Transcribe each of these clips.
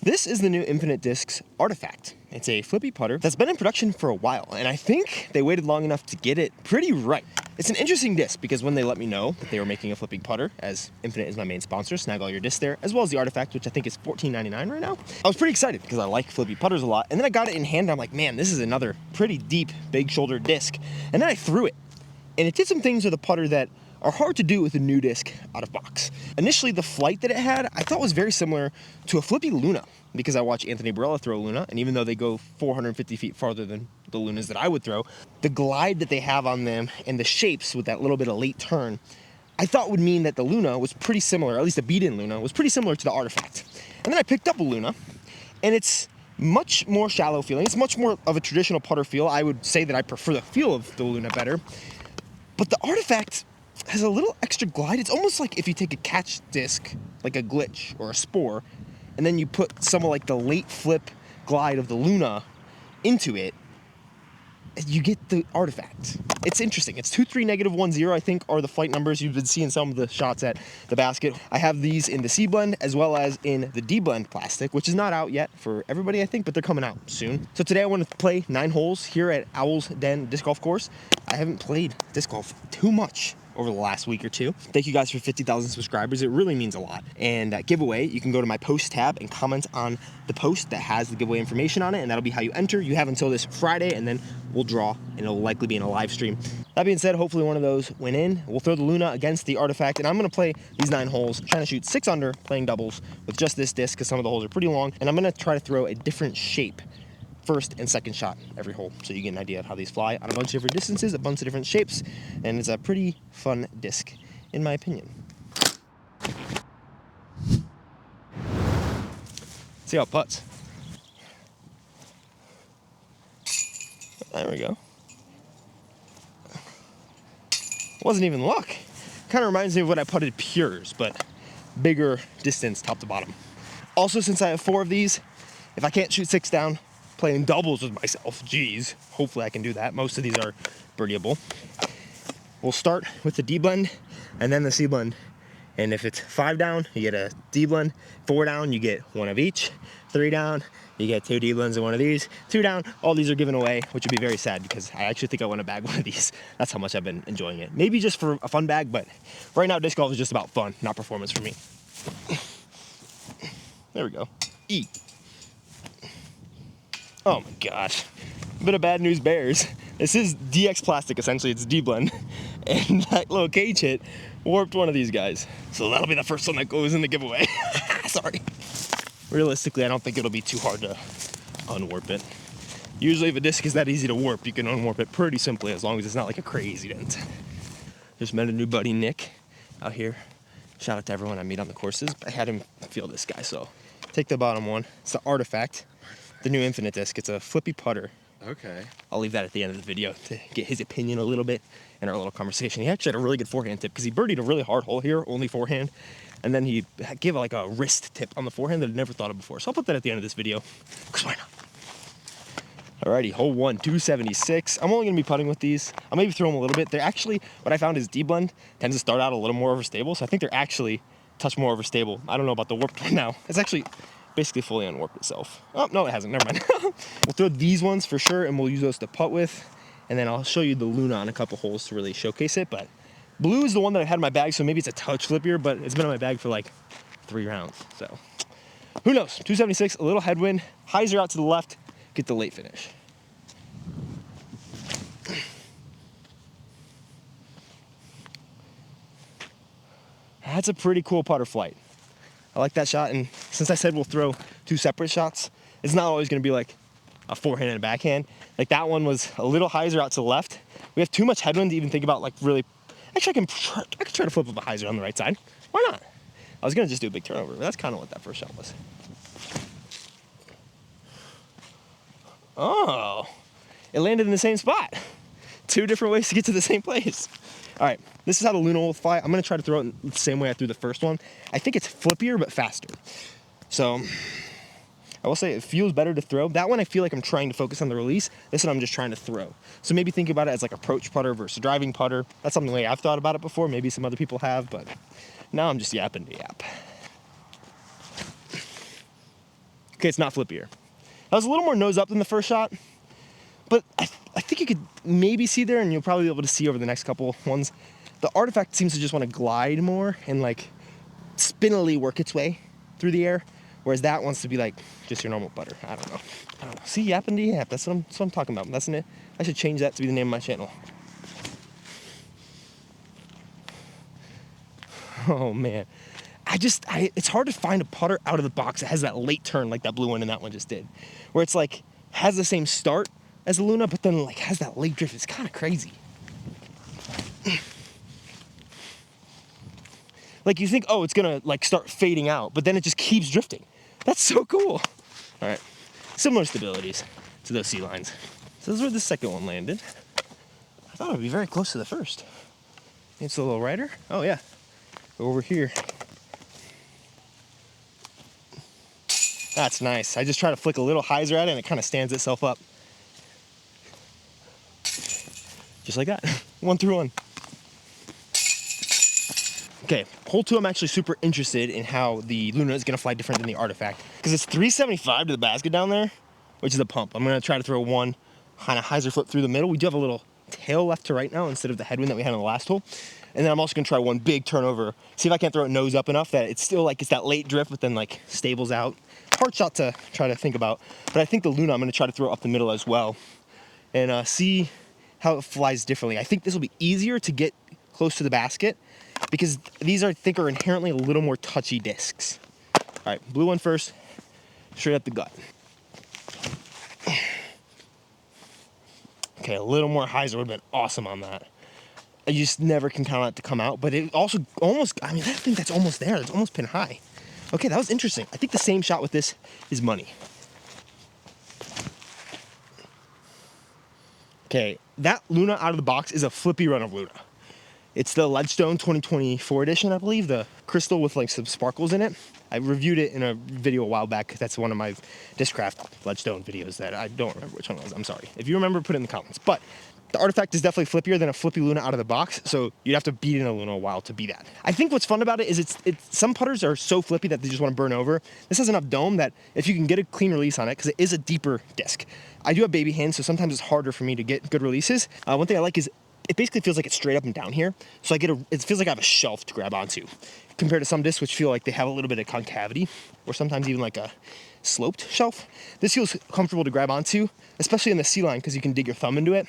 This is the new Infinite Discs Artifact. It's a flippy putter that's been in production for a while, and I think they waited long enough to get it pretty right. It's an interesting disc because when they let me know that they were making a flipping putter, as Infinite is my main sponsor, snag all your discs there, as well as the Artifact, which I think is $14.99 right now. I was pretty excited because I like flippy putters a lot, and then I got it in hand and I'm like, man, this is another pretty deep, big shoulder disc. And then I threw it, and it did some things with the putter that are hard to do with a new disc out of box. Initially, the flight that it had, I thought was very similar to a flippy Luna, because I watch Anthony Barella throw a Luna, and even though they go 450 feet farther than the Lunas that I would throw, the glide that they have on them and the shapes with that little bit of late turn, I thought would mean that the Luna was pretty similar, at least the beat-in Luna, was pretty similar to the Artifact. And then I picked up a Luna, and it's much more shallow feeling. It's much more of a traditional putter feel. I would say that I prefer the feel of the Luna better, but the Artifact has a little extra glide. It's almost like if you take a catch disc, like a glitch or a spore, and then you put some of like the late flip glide of the Luna into it, you get the Artifact. It's interesting. It's 2-3 -1-0, I think, are the flight numbers. You've been seeing some of the shots at the basket. I have these in the C blend as well as in the D blend plastic, which is not out yet for everybody, I think, but they're coming out soon. So today I want to play 9 holes here at Owl's Den Disc Golf Course. I haven't played disc golf too much over the last week or two. Thank you guys for 50,000 subscribers. It really means a lot. And that giveaway, you can go to my post tab and comment on the post that has the giveaway information on it, and that'll be how you enter. You have until this Friday, and then we'll draw, and it'll likely be in a live stream. That being said, hopefully one of those went in. We'll throw the Luna against the Artifact, and I'm gonna play these 9 holes, trying to shoot 6 under, playing doubles with just this disc, because some of the holes are pretty long, and I'm gonna try to throw a different shape first and second shot every hole, so you get an idea of how these fly on a bunch of different distances, a bunch of different shapes, and it's a pretty fun disc, in my opinion. See how it putts. There we go. Wasn't even luck. Kind of reminds me of what I putted Pures, but bigger distance top to bottom. Also, since I have 4 of these, if I can't shoot 6 down, playing doubles with myself, geez, hopefully I can do that. Most of these are birdieable. We'll start with the D blend and then the C blend. And if it's 5 down, you get a D blend. 4 down, you get 1 of each. 3 down, you get 2 D blends and 1 of these. 2 down, all these are given away, which would be very sad because I actually think I want to bag 1 of these. That's how much I've been enjoying it. Maybe just for a fun bag, but right now disc golf is just about fun, not performance for me. There we go. E. Oh my gosh. A bit of bad news bears. This is DX plastic, essentially. It's D blend. And that little cage hit warped one of these guys. So that'll be the first one that goes in the giveaway. Sorry. Realistically, I don't think it'll be too hard to unwarp it. Usually if a disc is that easy to warp, you can unwarp it pretty simply as long as it's not like a crazy dent. Just met a new buddy, Nick, out here. Shout out to everyone I meet on the courses. I had him feel this guy, so take the bottom one. It's the Artifact. The new Infinite disc. It's a flippy putter. Okay. I'll leave that at the end of the video to get his opinion a little bit in our little conversation. He actually had a really good forehand tip because he birdied a really hard hole here, only forehand, and then he gave like a wrist tip on the forehand that I'd never thought of before. So I'll put that at the end of this video, because why not? Alrighty, hole 1, 276. I'm only going to be putting with these. I'll maybe throw them a little bit. They're actually, what I found is D-blend tends to start out a little more overstable, so I think they're actually a touch more overstable. I don't know about the warped one now. It's actually basically fully unwarped itself. Oh, no, it hasn't. Never mind. We'll throw these ones for sure, and we'll use those to putt with. And then I'll show you the Luna on a couple holes to really showcase it. But blue is the one that I've had in my bag, so maybe it's a touch flippier, but it's been in my bag for like 3 rounds. So who knows? 276, a little headwind. Hyzer out to the left, get the late finish. That's a pretty cool putter flight. I like that shot, and since I said we'll throw 2 separate shots, it's not always going to be like a forehand and a backhand. Like that one was a little hyzer out to the left. We have too much headwind to even think about like really. Actually, I could try to flip up a hyzer on the right side. Why not? I was going to just do a big turnover, but that's kind of what that first shot was. Oh, it landed in the same spot. 2 different ways to get to the same place. All right, this is how the Luna will fly. I'm gonna try to throw it the same way I threw the first one. I think it's flippier, but faster. So I will say it feels better to throw. That one I feel like I'm trying to focus on the release. This one I'm just trying to throw. So maybe think about it as like approach putter versus driving putter. That's something like I've thought about it before. Maybe some other people have, but now I'm just yapping to yap. Okay, it's not flippier. That was a little more nose up than the first shot, but I think you could maybe see there, and you'll probably be able to see over the next couple ones. The artifact seems to just want to glide more and like spinnily work its way through the air, whereas that wants to be like just your normal putter. I don't know. See, yapping to yap. That's what I'm talking about. That's it. I should change that to be the name of my channel. Oh man. It's hard to find a putter out of the box that has that late turn like that blue one and that one just did. Where it's like, has the same start as the Luna, but then like has that late drift. It's kind of crazy. Like you think, oh, it's gonna like start fading out, but then it just keeps drifting. That's so cool. All right, similar stabilities to those sea lines. So this is where the second one landed. I thought it would be very close to the first. It's a little righter. Oh yeah, over here. That's nice. I just try to flick a little hyzer at it and it kind of stands itself up. Just like that. 1 through 1. Okay, hole 2, I'm actually super interested in how the Luna is gonna fly different than the Artifact. Because it's 375 to the basket down there, which is a pump. I'm gonna try to throw one kind of hyzer flip through the middle. We do have a little tail left to right now instead of the headwind that we had on the last hole. And then I'm also gonna try one big turnover. See if I can't throw it nose up enough that it's still like, it's that late drift, but then like stables out. Hard shot to try to think about. But I think the Luna I'm gonna try to throw up the middle as well. And see how it flies differently. I think this will be easier to get close to the basket because these I think are inherently a little more touchy discs. All right, blue one first, straight up the gut. Okay, a little more hyzer would have been awesome on that. I just never can count on it to come out, but it also almost, I mean, I think that's almost there. It's almost pin high. Okay, that was interesting. I think the same shot with this is money. Okay, that Luna out of the box is a flippy run of Luna. It's the Leadstone 2024 edition, I believe, the crystal with like some sparkles in it. I reviewed it in a video a while back. That's one of my discraft Leadstone videos that I don't remember which one it was. I'm sorry. If you remember, put it in the comments. But the Artifact is definitely flippier than a flippy Luna out of the box, so you'd have to beat in a Luna a while to be that. I think what's fun about it is it's some putters are so flippy that they just want to burn over. This has enough dome that if you can get a clean release on it, because it is a deeper disc. I do have baby hands, so sometimes it's harder for me to get good releases. One thing I like is it basically feels like it's straight up and down here. So it feels like I have a shelf to grab onto compared to some discs which feel like they have a little bit of concavity or sometimes even like a sloped shelf. This feels comfortable to grab onto, especially in the C line because you can dig your thumb into it.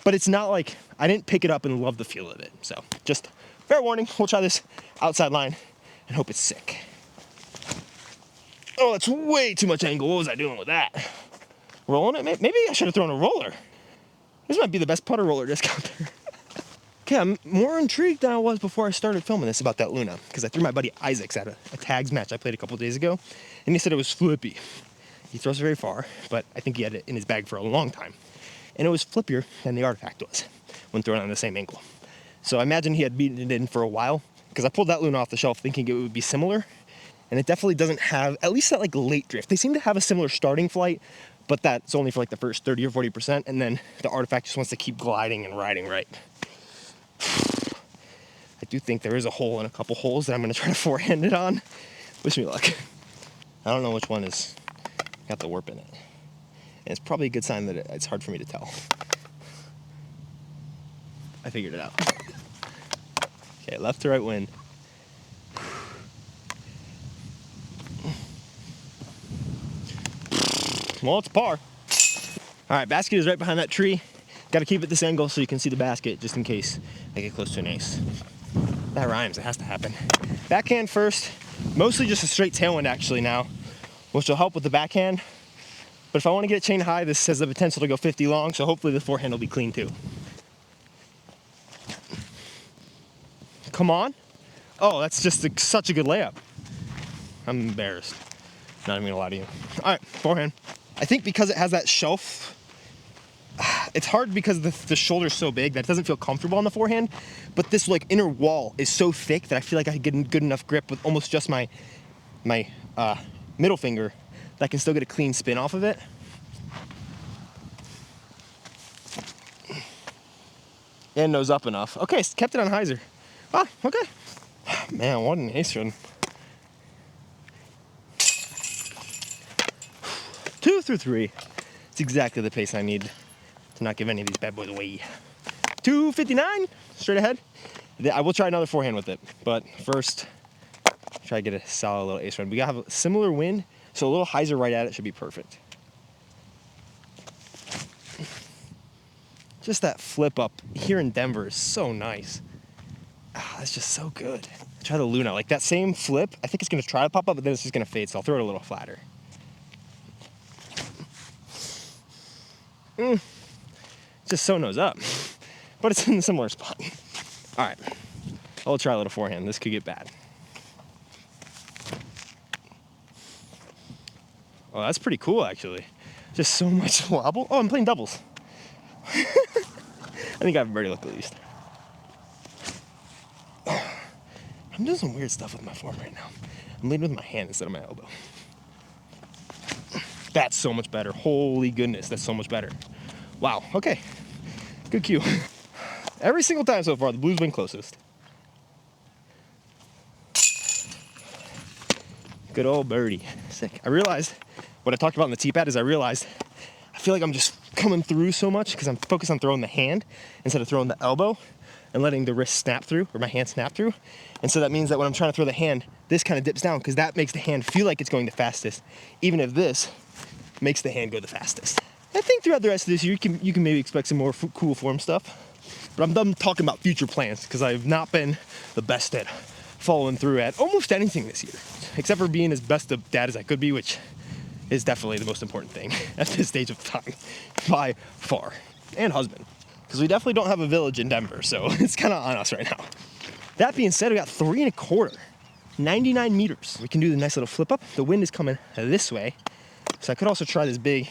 But it's not like, I didn't pick it up and love the feel of it. So just fair warning, we'll try this outside line and hope it's sick. Oh, that's way too much angle. What was I doing with that? Rolling it? Maybe I should have thrown a roller. This might be the best putter roller disc out there. Okay, I'm more intrigued than I was before I started filming this about that Luna, because I threw my buddy Isaac's at a tags match I played a couple days ago, and he said it was flippy. He throws it very far, but I think he had it in his bag for a long time. And it was flippier than the Artifact was when thrown on the same angle. So I imagine he had beaten it in for a while, because I pulled that Luna off the shelf thinking it would be similar, and it definitely doesn't have, at least that like late drift. They seem to have a similar starting flight, but that's only for like the first 30 or 40%, and then the Artifact just wants to keep gliding and riding right. I do think there is a hole in a couple holes that I'm gonna try to forehand it on. Wish me luck. I don't know which one is got the warp in it. And it's probably a good sign that it's hard for me to tell. I figured it out. Okay, left to right wind. Well, it's par. All right, basket is right behind that tree. Got to keep it this angle so you can see the basket just in case I get close to an ace. That rhymes, it has to happen. Backhand first, mostly just a straight tailwind actually now, which will help with the backhand. But if I want to get it chain high, this has the potential to go 50 long, so hopefully the forehand will be clean too. Come on. Oh, that's just such a good layup. I'm embarrassed. Not even gonna lie to you. All right, forehand. I think because it has that shelf, it's hard because the shoulder's so big that it doesn't feel comfortable on the forehand, but this like inner wall is so thick that I feel like I can get a good enough grip with almost just my middle finger that I can still get a clean spin off of it. And nose up enough. Okay, kept it on hyzer. Ah, okay. Man, what an ace run. 2 through 3. It's exactly the pace I need to not give any of these bad boys away. 259, straight ahead. I will try another forehand with it, but first, try to get a solid little ace run. We gotta have a similar wind, so a little hyzer right at it should be perfect. Just that flip up here in Denver is so nice. That's just so good. Try the Luna, like that same flip, I think it's gonna try to pop up, but then it's just gonna fade, so I'll throw it a little flatter. Just so nose up, but it's in a similar spot. All right, I'll try a little forehand. This could get bad. Oh, that's pretty cool, actually. Just so much wobble. Oh, I'm playing doubles. I think I have a birdie look at least. I'm doing some weird stuff with my form right now. I'm leading with my hand instead of my elbow. That's so much better. Holy goodness, that's so much better. Wow, okay. Good cue. Every single time so far, the blue's been closest. Good old birdie. Sick. I realized, what I talked about in the tee pad is I feel like I'm just coming through so much because I'm focused on throwing the hand instead of throwing the elbow and letting the wrist snap through, or my hand snap through. And so that means that when I'm trying to throw the hand, this kind of dips down because that makes the hand feel like it's going the fastest, even if this makes the hand go the fastest. I think throughout the rest of this year, you can maybe expect some more cool form stuff. But I'm done talking about future plans because I've not been the best at following through at almost anything this year, except for being as best a dad as I could be, which is definitely the most important thing at this stage of time, by far, and husband. Because we definitely don't have a village in Denver, so it's kind of on us right now. That being said, we got 3 1/4, 99 meters. We can do the nice little flip up. The wind is coming this way, so I could also try this big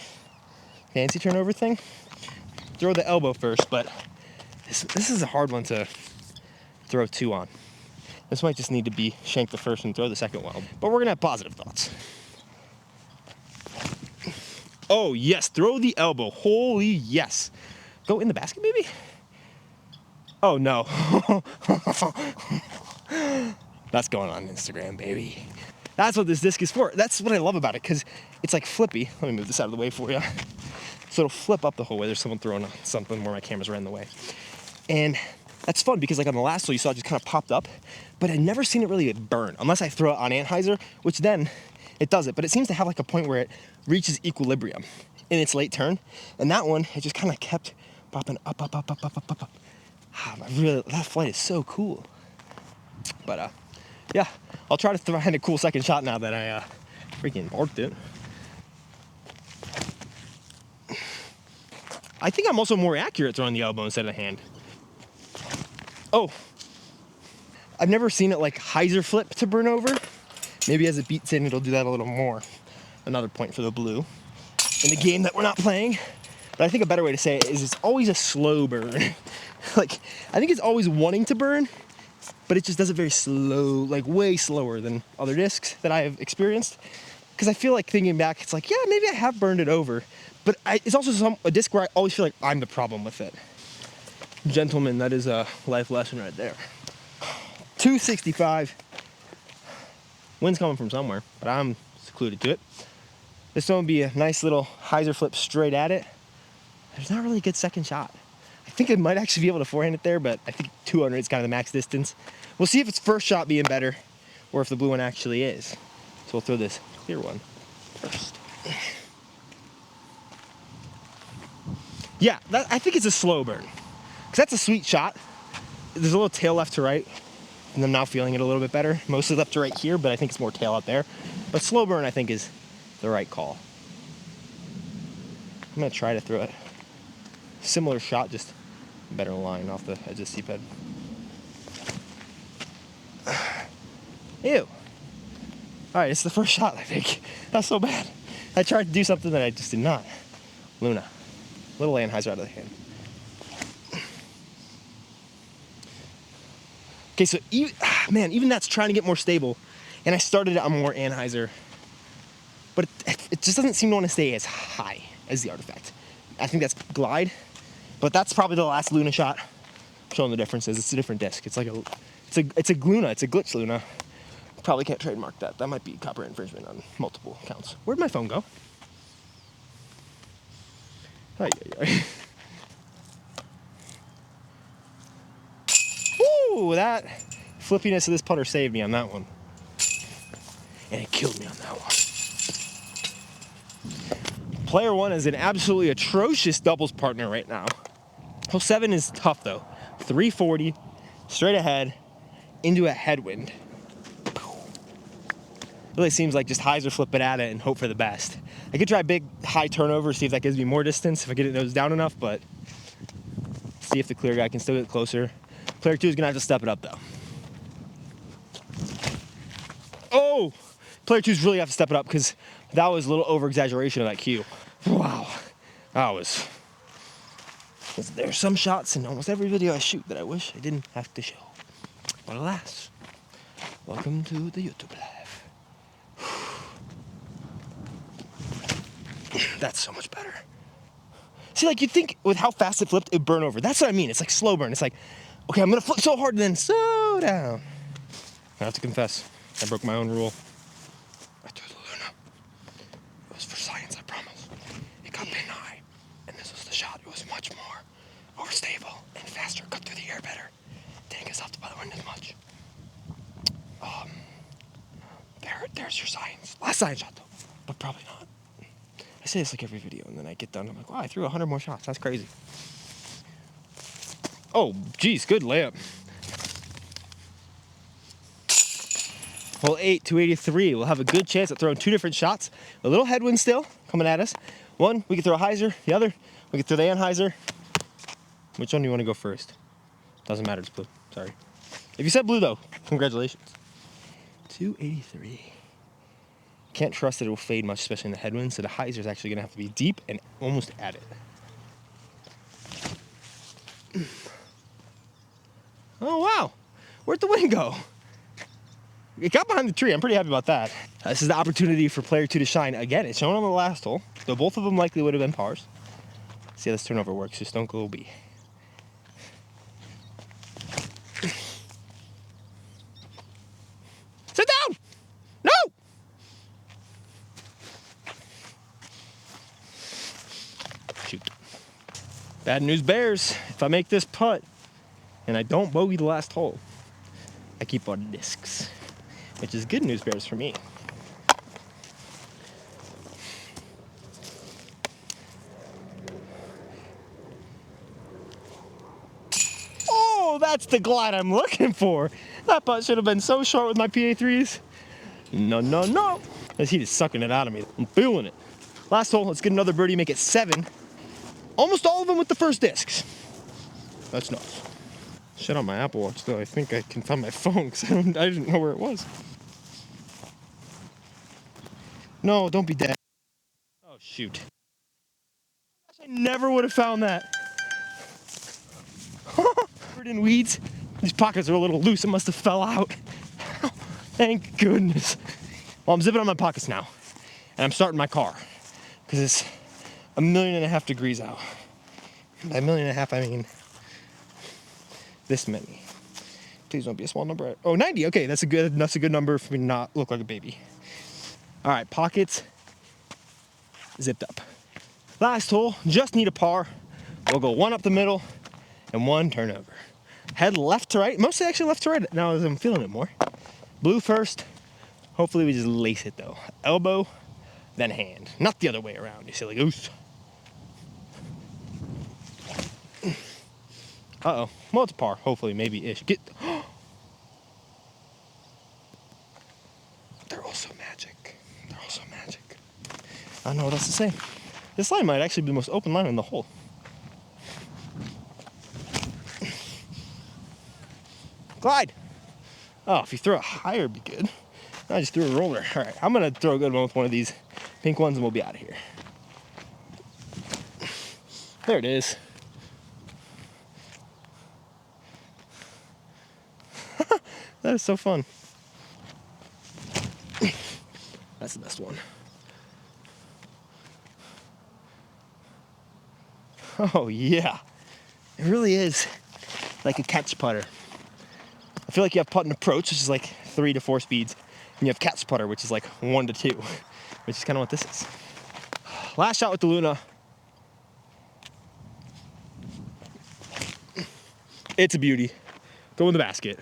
fancy turnover thing. Throw the elbow first, but this is a hard one to throw 2 on. This might just need to be shank the first and throw the second one. But we're gonna have positive thoughts. Oh yes, throw the elbow. Holy yes. Go in the basket, maybe? Oh no. That's going on Instagram, baby. That's what this disc is for. That's what I love about it, because it's like flippy. Let me move this out of the way for you. So it'll flip up the whole way. There's someone throwing something where my camera's right in the way. And that's fun because like on the last hole you saw it just kind of popped up, but I'd never seen it really burn unless I throw it on Anheuser, which then it does it. But it seems to have like a point where it reaches equilibrium in its late turn. And that one, it just kind of kept popping up. That flight is so cool. But yeah, I'll try to find a cool second shot now that I freaking marked it. I think I'm also more accurate throwing the elbow instead of the hand. Oh, I've never seen it like hyzer flip to burn over. Maybe as it beats in, it'll do that a little more. Another point for the blue in the game that we're not playing. But I think a better way to say it is it's always a slow burn. Like, I think it's always wanting to burn, but it just does it very slow, like way slower than other discs that I have experienced. Because I feel like thinking back, it's like, yeah, maybe I have burned it over. But it's also a disc where I always feel like I'm the problem with it. Gentlemen, that is a life lesson right there. 265. Wind's coming from somewhere, but I'm secluded to it. This one would be a nice little hyzer flip straight at it. There's not really a good second shot. I think I might actually be able to forehand it there, but I think 200 is kind of the max distance. We'll see if it's first shot being better or if the blue one actually is. So we'll throw this clear one first. Yeah, I think it's a slow burn. Because that's a sweet shot. There's a little tail left to right, and I'm now feeling it a little bit better. Mostly left to right here, but I think it's more tail out there. But slow burn, I think, is the right call. I'm going to try to throw it. Similar shot, just better line off the edge of the seat pad. Ew. All right, it's the first shot, I think. That's so bad. I tried to do something that I just did not. Luna. Little Anheuser out of the hand. Okay, so even that's trying to get more stable. And I started it on more Anheuser. But it just doesn't seem to want to stay as high as the Artifact. I think that's glide. But that's probably the last Luna shot. Showing the differences. It's a different disc. It's like it's a Luna. It's a glitch Luna. Probably can't trademark that. That might be copyright infringement on multiple accounts. Where'd my phone go? Ay, ay, ay. Ooh, that flippiness of this putter saved me on that one. And it killed me on that one. Player 1 is an absolutely atrocious doubles partner right now. Hole 7 is tough though. 340, straight ahead, into a headwind. Really seems like just hyzer flip it at it and hope for the best. I could try big high turnover, see if that gives me more distance, if I get it nose down enough, but see if the clear guy can still get closer. Player 2 is gonna have to step it up though. Oh! Player 2's really have to step it up because that was a little over exaggeration of that cue. Wow. That was. There are some shots in almost every video I shoot that I wish I didn't have to show. But alas, welcome to the YouTube live. That's so much better. See, like you'd think with how fast it flipped, it'd burn over. That's what I mean. It's like slow burn. It's like, okay, I'm gonna flip so hard and then slow down. I have to confess, I broke my own rule. I threw the Luna. It was for science, I promise. It got pin high, and this was the shot. It was much more stable and faster, cut through the air better. Didn't get stopped by the wind as much. There's your science. Last science shot though, but probably not. I say this like every video, and then I get done. I'm like, wow, I threw 100 more shots. That's crazy. Oh, geez, good layup. Hole 8, 283. We'll have a good chance at throwing 2 different shots. A little headwind still coming at us. One, we can throw a hyzer. The other, we can throw the anhyzer. Which one do you want to go first? Doesn't matter, it's blue. Sorry. If you said blue, though, congratulations. 283. Can't trust that it will fade much, especially in the headwind, so the hyzer is actually going to have to be deep and almost at it. Oh, wow. Where'd the wind go? It got behind the tree. I'm pretty happy about that. This is the opportunity for player 2 to shine. Again, it's shown on the last hole, though both of them likely would have been pars. See how this turnover works. Just don't go B. Sit down! No! Shoot. Bad news bears. If I make this putt and I don't bogey the last hole, I keep on discs, which is good news bears for me. Oh, that's the glide I'm looking for. That putt should have been so short with my PA3s. No, no, no. This heat is sucking it out of me. I'm feeling it. Last hole, let's get another birdie, make it 7. Almost all of them with the first discs. That's nuts. Shut on my Apple Watch though. I think I can find my phone because I didn't know where it was. No, don't be dead. Oh, shoot. I never would have found that. Covered in weeds. These pockets are a little loose. It must have fell out. Thank goodness. Well, I'm zipping on my pockets now. And I'm starting my car. Because it's 1.5 million degrees out. By 1.5 million, I mean this many. Please don't be a small number. Oh, 90. Okay, that's a good number for me to not look like a baby. All right, pockets zipped up. Last hole, just need a par. We'll go 1 up the middle and 1 turnover. Head left to right, mostly actually left to right now as I'm feeling it more. Blue first. Hopefully we just lace it though. Elbow, then hand. Not the other way around, you silly goose. Uh-oh. Well, it's a par. Hopefully, maybe-ish. They're also magic. They're also magic. I don't know what else to say. This line might actually be the most open line in the hole. Glide. Oh, if you throw it higher, it'd be good. I just threw a roller. All right, I'm going to throw a good one with one of these pink ones, and we'll be out of here. There it is. That is so fun. That's the best one. Oh yeah, it really is like a catch putter. I feel like you have putt and approach, which is like 3 to 4 speeds, and you have catch putter, which is like 1 to 2, which is kind of what this is. Last shot with the Luna. It's a beauty. Go in the basket.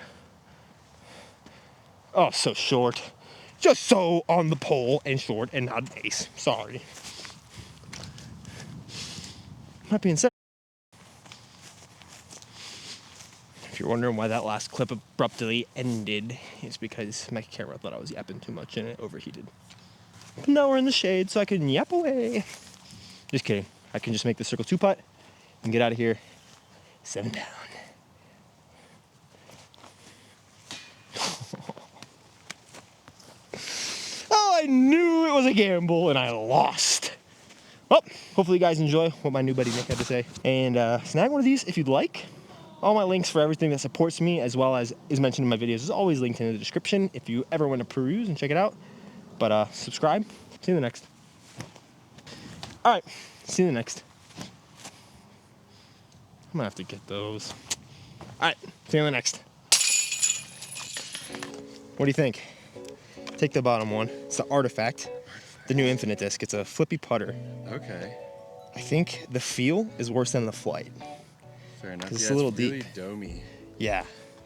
Oh, so short. Just so on the pole and short and not an ace. Sorry. That being said, if you're wondering why that last clip abruptly ended, it's because my camera thought I was yapping too much and it overheated. But now we're in the shade, so I can yap away. Just kidding. I can just make the circle 2-putt and get out of here 7 down. Oh, I knew it was a gamble and I lost. Well, hopefully you guys enjoy what my new buddy Nick had to say. And snag one of these if you'd like. All my links for everything that supports me, as well as is mentioned in my videos, is always linked in the description if you ever want to peruse and check it out. But subscribe. See you in the next. All right. See you in the next. I'm going to have to get those. All right. See you in the next. What do you think? Take the bottom one. It's the Artifact. The new Infinite Disc. It's a flippy putter. Okay. I think the feel is worse than the flight. Fair enough. It's a little really deep. Domey. Yeah.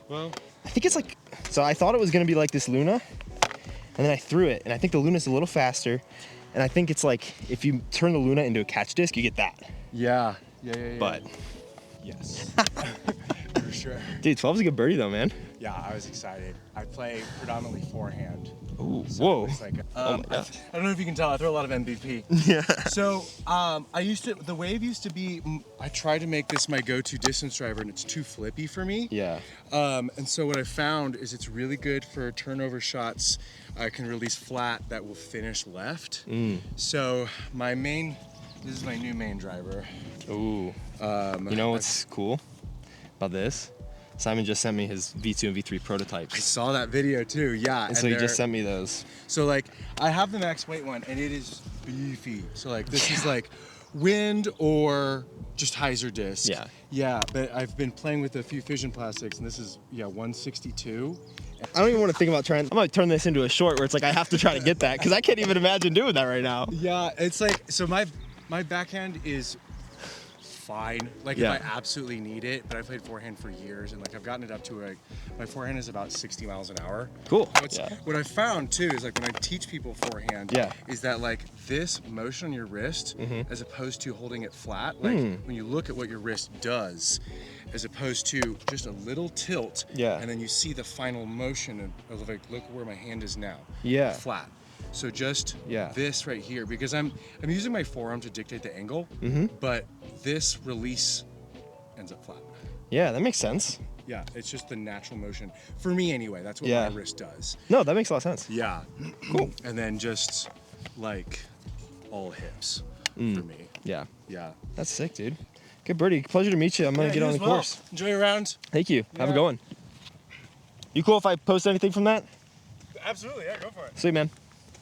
Well, I think it's like, so I thought it was going to be like this Luna, and then I threw it, and I think the Luna's a little faster, and I think it's like, if you turn the Luna into a catch disc, you get that. yeah. But, Yes. For sure. dude, 12's a good birdie though, man. Yeah, I was excited. I play predominantly forehand. Ooh, So whoa. it's like, Oh my gosh. I don't know if you can tell, I throw a lot of MVP. Yeah. So, the wave used to be, I tried to make this my go-to distance driver and it's too flippy for me. Yeah. And so what I found is it's really good for turnover shots. I can release flat that will finish left. So this is my new main driver. Ooh. You know what's cool about this? Simon just sent me his V2 and V3 I prototypes. saw that video too, yeah. And so he just sent me those. So like, I have the max weight one and it is beefy. So like, this is like wind or just hyzer disc. Yeah. Yeah, but I've been playing with a few fission plastics and this is, 162. I don't even want to think about trying. I'm going to turn this into a short where it's like I have to try to get that because I can't even imagine doing that right now. Yeah, it's like, so my backhand is fine, like Yeah. if I absolutely need it, but I played forehand for years and like I've gotten it up to like, my forehand is about 60 miles an hour. Cool. So what I found too is like when I teach people forehand, Yeah. is that like this motion on your wrist, as opposed to holding it flat, like when you look at what your wrist does, as opposed to just a little tilt, Yeah. and then you see the final motion of like, look where my hand is now, Yeah. flat. So just Yeah. this right here, because I'm using my forearm to dictate the angle, but this release ends up flat. Yeah, that makes sense. Yeah, it's just the natural motion. For me anyway, that's what Yeah. my wrist does. No, that makes a lot of sense. Yeah. Cool. And then just like all hips for me. Yeah. Yeah. That's sick, dude. Good birdie. Pleasure to meet you. I'm going to get on the course. Enjoy your round. Thank you. Have a Yeah. good one. You cool if I post anything from that? Absolutely, yeah, go for it. Sweet, man.